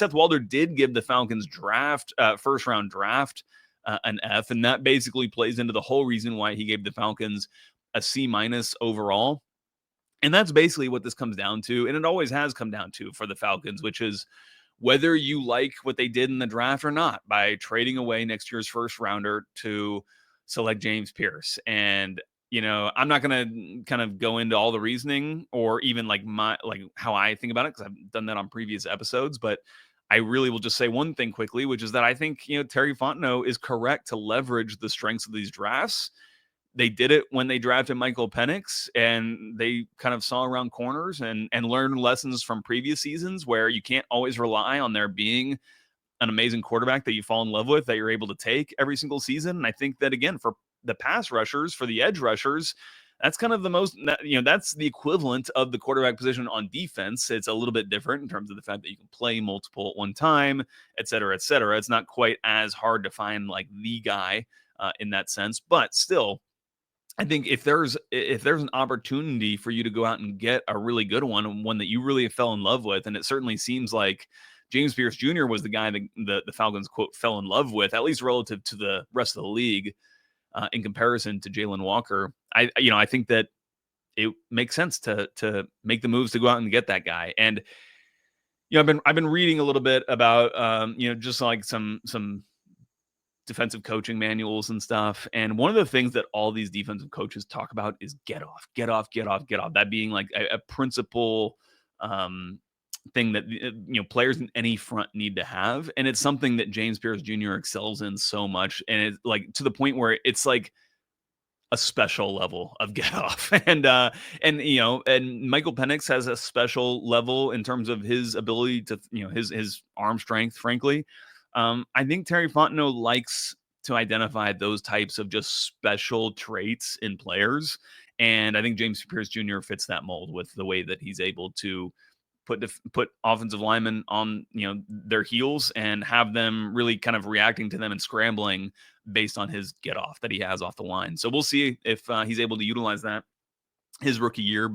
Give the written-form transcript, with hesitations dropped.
Seth Walder did give the Falcons first round draft an F, and that basically plays into the whole reason why he gave the Falcons a C- overall. And that's basically what this comes down to, and it always has come down to for the Falcons, which is whether you like what they did in the draft or not by trading away next year's first rounder to select James Pearce. And I'm not going to kind of go into all the reasoning or even like how I think about it, because I've done that on previous episodes, but I really will just say one thing quickly, which is that I think, Terry Fontenot is correct to leverage the strengths of these drafts. They did it when they drafted Michael Penix, and they kind of saw around corners and learned lessons from previous seasons where you can't always rely on there being an amazing quarterback that you fall in love with, that you're able to take every single season. And I think that, again, for the pass rushers, for the edge rushers, that's kind of the most, that's the equivalent of the quarterback position on defense. It's a little bit different in terms of the fact that you can play multiple at one time, et cetera, et cetera. It's not quite as hard to find like the guy in that sense, but still, I think if there's an opportunity for you to go out and get a really good one that you really fell in love with, and it certainly seems like James Pearce Jr. was the guy that the Falcons, quote, fell in love with, at least relative to the rest of the league in comparison to Jalen Walker. I think that it makes sense to make the moves to go out and get that guy. And I've been reading a little bit about just like some defensive coaching manuals and stuff. And one of the things that all these defensive coaches talk about is get off. That being like a principal thing that players in any front need to have. And it's something that James Pearce Jr. excels in so much. And it's like to the point where it's like a special level of get off. And Michael Penix has a special level in terms of his ability to, his arm strength, frankly. I think Terry Fontenot likes to identify those types of just special traits in players. And I think James Pearce Jr. fits that mold with the way that he's able to put offensive linemen on, their heels and have them really kind of reacting to them and scrambling based on his get off that he has off the line. So we'll see if he's able to utilize that his rookie year.